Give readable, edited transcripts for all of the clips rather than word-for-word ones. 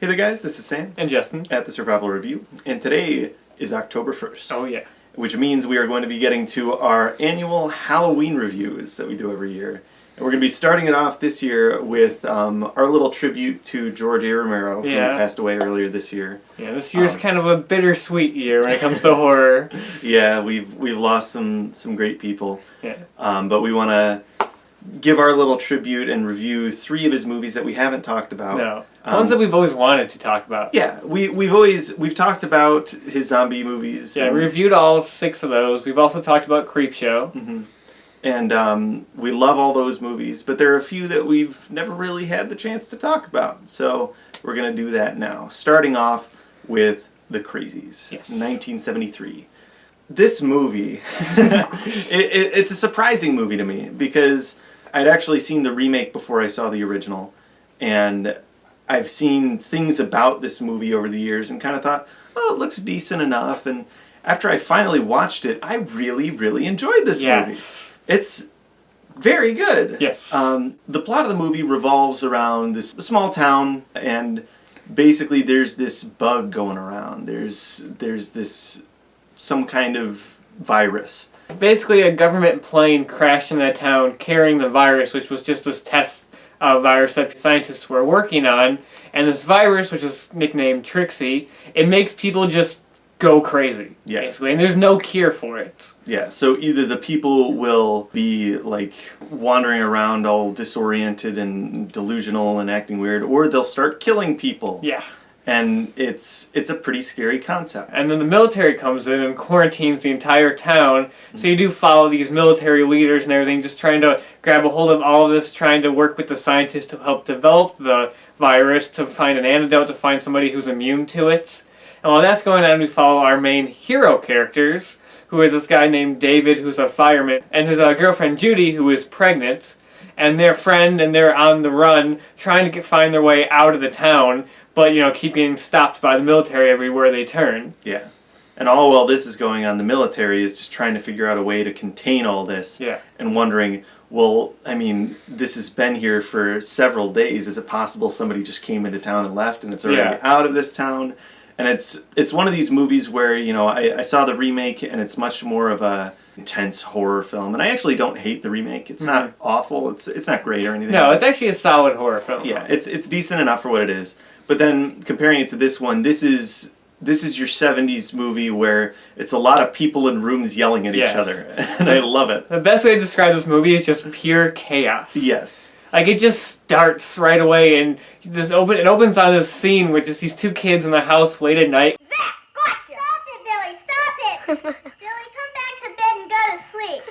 Hey there guys, this is Sam and Justin at the Survival Review, and today is October 1st. Oh yeah. Which means we are going to be getting to our annual Halloween reviews that we do every year. And we're going to be starting it off this year with our little tribute to George A. Romero, who passed away earlier this year. Yeah, this year's kind of a bittersweet year when it comes to horror. Yeah, we've lost some great people. Yeah. But we want to give our little tribute and review 3 of his movies that we haven't talked about. No. Ones that we've always wanted to talk about. Yeah, we've talked about his zombie movies. Yeah, we reviewed all 6 of those. We've also talked about Creepshow. Mm-hmm. And we love all those movies, but there are a few that we've never really had the chance to talk about. So we're going to do that now. Starting off with The Crazies, 1973. This movie, it's a surprising movie to me because I'd actually seen the remake before I saw the original. And I've seen things about this movie over the years and kind of thought, oh, it looks decent enough. And after I finally watched it, I really, really enjoyed this movie. It's very good. Yes. The plot of the movie revolves around this small town, and basically there's this bug going around. There's this some kind of virus. Basically a government plane crashed in that town carrying the virus, which was just this test virus that scientists were working on. And this virus, which is nicknamed Trixie, it makes people just go crazy, basically, and there's no cure for it. Yeah, so either the people will be like wandering around all disoriented and delusional and acting weird, or they'll start killing people. Yeah. And it's a pretty scary concept. And then the military comes in and quarantines the entire town. Mm-hmm. So you do follow these military leaders and everything, just trying to grab a hold of all of this, trying to work with the scientists to help develop the virus, to find an antidote, to find somebody who's immune to it. And while that's going on, we follow our main hero characters, who is this guy named David, who's a fireman, and his girlfriend Judy, who is pregnant, and their friend, and they're on the run, trying to find their way out of the town, but, you know, keep getting stopped by the military everywhere they turn. Yeah. And all while this is going on, the military is just trying to figure out a way to contain all this. Yeah. And wondering, well, I mean, this has been here for several days. Is it possible somebody just came into town and left and it's already out of this town? And it's one of these movies where, you know, I saw the remake and it's much more of a intense horror film. And I actually don't hate the remake. It's not awful. It's not great or anything. No, it's actually a solid horror film. Yeah, it's decent enough for what it is. But then comparing it to this one, this is your 70s movie where it's a lot of people in rooms yelling at each other. And I love it. The best way to describe this movie is just pure chaos. Yes. Like, it just starts right away, and it opens on this scene with just these 2 kids in the house late at night. Zach, gotcha! Stop it, Billy, stop it! Billy, come back to bed and go to sleep.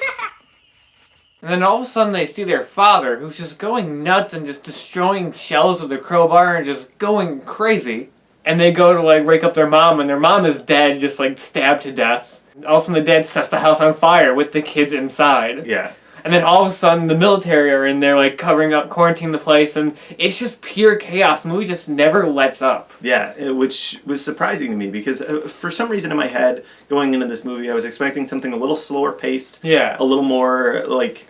And then all of a sudden they see their father, who's just going nuts and just destroying shelves with a crowbar and just going crazy. And they go to, like, wake up their mom, and their mom is dead, just, like, stabbed to death. All of a sudden the dad sets the house on fire with the kids inside. Yeah. And then all of a sudden, the military are in there, like, covering up, quarantining the place, and it's just pure chaos. The movie just never lets up. Yeah, which was surprising to me, because for some reason in my head, going into this movie, I was expecting something a little slower paced. Yeah. A little more, like,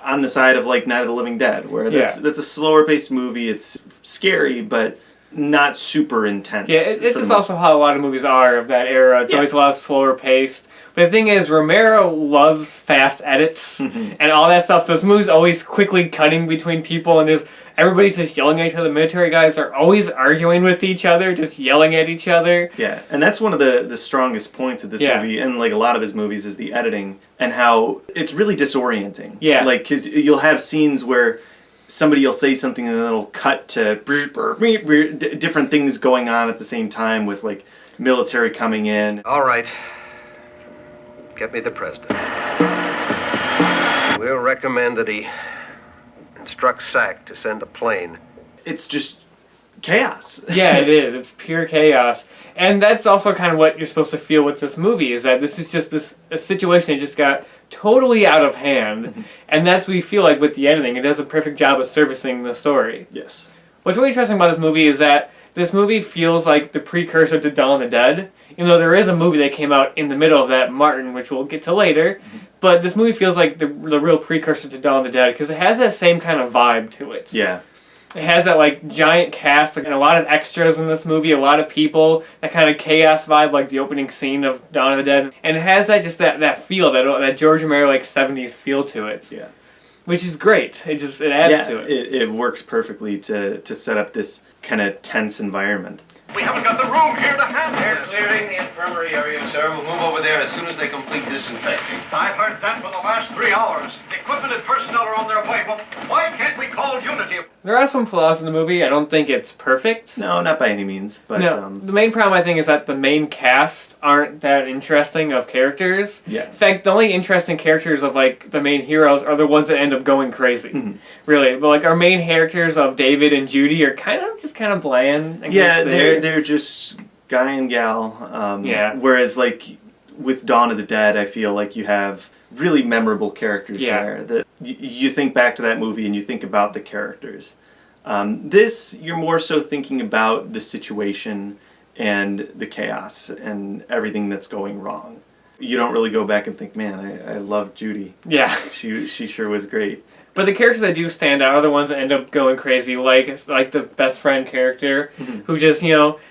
on the side of, like, Night of the Living Dead, where that's a slower paced movie. It's scary, but not super intense. Yeah, it's just also how a lot of movies are of that era. It's always a lot slower paced. But the thing is, Romero loves fast edits and all that stuff. So this movie's always quickly cutting between people, and everybody's just yelling at each other. The military guys are always arguing with each other, just yelling at each other. Yeah, and that's one of the strongest points of this movie, and like a lot of his movies, is the editing and how it's really disorienting. Yeah. Like, because you'll have scenes where somebody will say something and then it'll cut to different things going on at the same time, with like military coming in. All right. Get me the president. We'll recommend that he instruct SAC to send a plane. It's just chaos. Yeah, it is. It's pure chaos. And that's also kind of what you're supposed to feel with this movie, is that this is just a situation that just got totally out of hand. And that's what you feel like with the editing. It does a perfect job of servicing the story. Yes. What's really interesting about this movie is that this movie feels like the precursor to Dawn of the Dead, even though there is a movie that came out in the middle of that, Martin, which we'll get to later. But this movie feels like the real precursor to Dawn of the Dead because it has that same kind of vibe to it. Yeah. It has that like giant cast and a lot of extras in this movie, a lot of people, that kind of chaos vibe like the opening scene of Dawn of the Dead. And it has that feel, that George Romero like 70s feel to it. Yeah. Which is great. It adds to it. It works perfectly to set up this kind of tense environment. We haven't got the room here to handle. They're clearing the infirmary area, sir. We'll move over there as soon as they complete disinfecting. I've heard that for the last 3 hours. Equipment and personnel are on their way. Well, why can't we call unity? There are some flaws in the movie. I don't think it's perfect. No, not by any means. But No, the main problem I think is that the main cast aren't that interesting of characters. Yeah. In fact, the only interesting characters of like the main heroes are the ones that end up going crazy. Really, but like our main characters of David and Judy are kind of bland. I yeah, guess they're just guy and gal. Yeah. Whereas like with Dawn of the Dead, I feel like you have really memorable characters there. That you think back to that movie and you think about the characters. This, you're more so thinking about the situation and the chaos and everything that's going wrong. You don't really go back and think, man, I love Judy. Yeah. She sure was great. But the characters that do stand out are the ones that end up going crazy, like the best friend character, who just,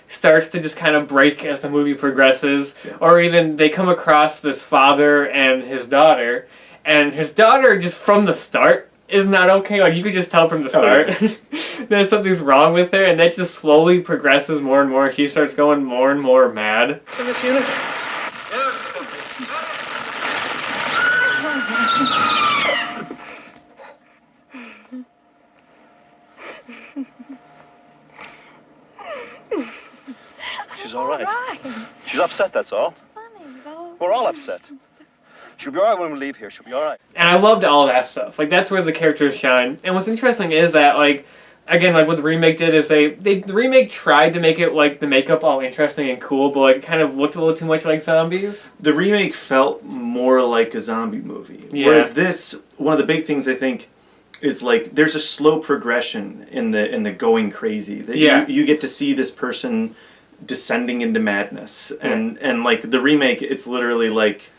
starts to just kind of break as the movie progresses. Yeah. Or even they come across this father and his daughter just from the start is not okay. Like, you could just tell from the start that something's wrong with her, and that just slowly progresses more and more, and she starts going more and more mad. She's all right. She's upset, that's all. We're all upset. She'll be all right when we leave here. She'll be all right. And I loved all that stuff. Like, that's where the characters shine. And what's interesting is that, like, again, like what the remake did is the remake tried to make it, like, the makeup all interesting and cool, but, like, it kind of looked a little too much like zombies. The remake felt more like a zombie movie. Yeah. Whereas this, one of the big things I think is like there's a slow progression in the going crazy. That you get to see this person descending into madness. And like the remake, it's literally like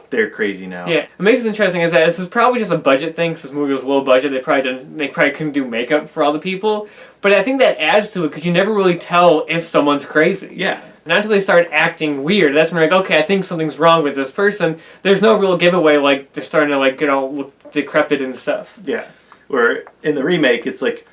they're crazy now. Yeah, what makes it interesting is that this is probably just a budget thing because this movie was low budget. They probably couldn't do makeup for all the people, but I think that adds to it because you never really tell if someone's crazy. Yeah. Not until they start acting weird. That's when you're like, okay, I think something's wrong with this person. There's no real giveaway, like they're starting to like look decrepit and stuff. Yeah. Where in the remake, it's like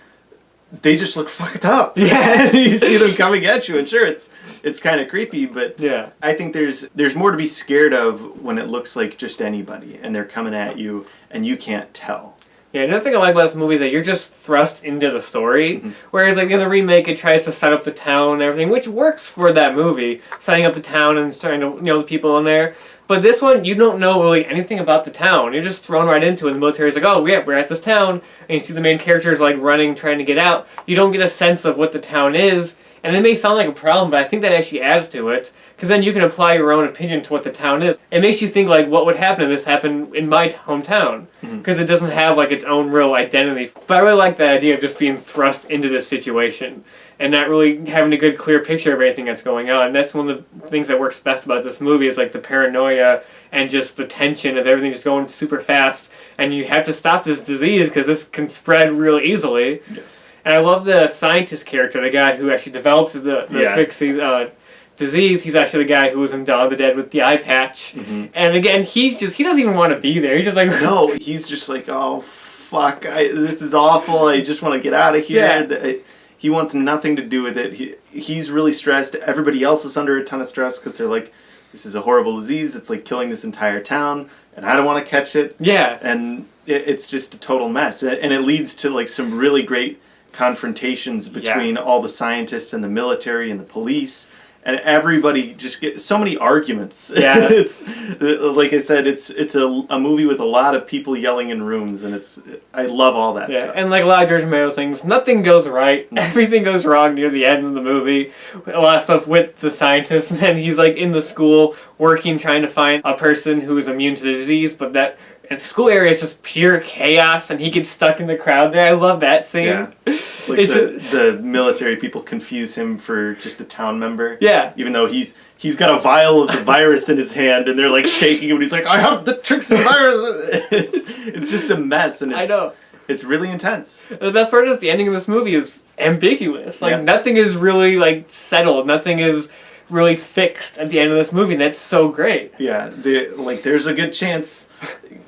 they just look fucked up. Yeah. You see them coming at you, and sure, it's kind of creepy, but yeah. I think there's more to be scared of when it looks like just anybody, and they're coming at you, and you can't tell. Yeah, another thing I like about this movie is that you're just thrust into the story, whereas like in the remake, it tries to set up the town and everything, which works for that movie, setting up the town and starting to the people in there. But this one, you don't know really anything about the town. You're just thrown right into it. The military's like, oh, yeah, we're at this town. And you see the main characters like running, trying to get out. You don't get a sense of what the town is. And it may sound like a problem, but I think that actually adds to it. Because then you can apply your own opinion to what the town is. It makes you think, like, what would happen if this happened in my hometown? Because it doesn't have, like, its own real identity. But I really like the idea of just being thrust into this situation. And not really having a good, clear picture of everything that's going on. And that's one of the things that works best about this movie is, like, the paranoia and just the tension of everything just going super fast. And you have to stop this disease because this can spread real easily. Yes. And I love the scientist character, the guy who actually develops the Trixie disease. He's actually the guy who was in Dawn of the Dead with the eye patch. And again, he doesn't even want to be there. He's just like... No, he's just like, oh, fuck, this is awful. I just want to get out of here. Yeah. He wants nothing to do with it. He's really stressed. Everybody else is under a ton of stress because they're like, this is a horrible disease. It's like killing this entire town, and I don't want to catch it. Yeah. And it's just a total mess. And it leads to like some really great confrontations between all the scientists and the military and the police. And everybody just gets so many arguments. Yeah. It's like I said, it's a movie with a lot of people yelling in rooms, and I love all that stuff. And like a lot of George Romero things, nothing goes right. Everything goes wrong near the end of the movie. A lot of stuff with the scientist, and then he's like in the school working, trying to find a person who is immune to the disease, but that And the school area is just pure chaos, and he gets stuck in the crowd there. I love that scene. Yeah. Like the military people confuse him for just a town member. Yeah. Even though he's got a vial of the virus in his hand, and they're like shaking him, and he's like, "I have the Trixie virus." It's just a mess, and I know. It's really intense. The best part is the ending of this movie is ambiguous. Like, Yeah. nothing is really, like, settled. Nothing is really fixed at the end of this movie. That's so great. Yeah, there's a good chance.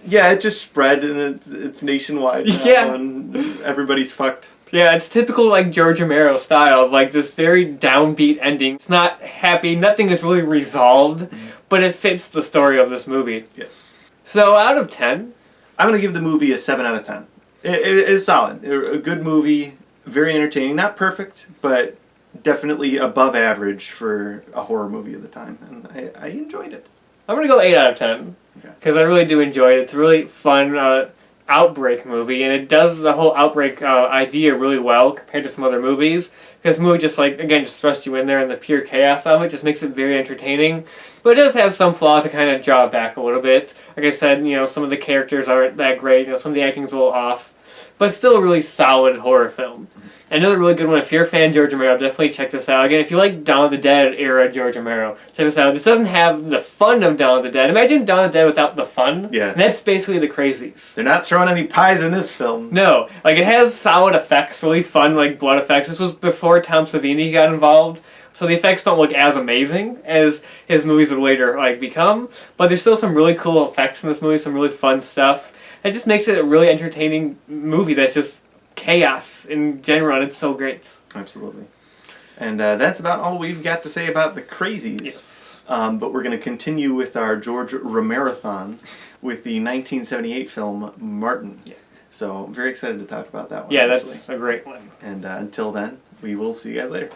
Yeah, it just spread, and it's nationwide now, Yeah. and everybody's fucked. Yeah, it's typical, like, George Romero style of, like, this very downbeat ending. It's not happy. Nothing is really resolved, but it fits the story of this movie. Yes. So, out of 10... I'm going to give the movie a 7 out of 10. It's solid. A good movie, very entertaining. Not perfect, but definitely above average for a horror movie of the time. And I enjoyed it. I'm going to go 8 out of 10. Okay. Because I really do enjoy it. It's a really fun outbreak movie, and it does the whole outbreak idea really well compared to some other movies. Because the movie just, like, again, just thrusts you in there, and the pure chaos of it just makes it very entertaining. But it does have some flaws that kind of draw it back a little bit. Like I said, some of the characters aren't that great. Some of the acting's a little off. But still a really solid horror film. Another really good one, if you're a fan of George Romero, definitely check this out. Again, if you like Dawn of the Dead era George Romero, check this out. This doesn't have the fun of Dawn of the Dead. Imagine Dawn of the Dead without the fun. Yeah. And that's basically the Crazies. They're not throwing any pies in this film. No. Like, it has solid effects, really fun, like, blood effects. This was before Tom Savini got involved. So the effects don't look as amazing as his movies would later, like, become. But there's still some really cool effects in this movie, some really fun stuff. It just makes it a really entertaining movie that's just chaos in general, and it's so great. Absolutely. And that's about all we've got to say about the Crazies. Yes. But we're going to continue with our George Romero-thon with the 1978 film Martin. Yeah. So I'm very excited to talk about that one. Yeah, actually. that's a great one. And until then, we will see you guys later.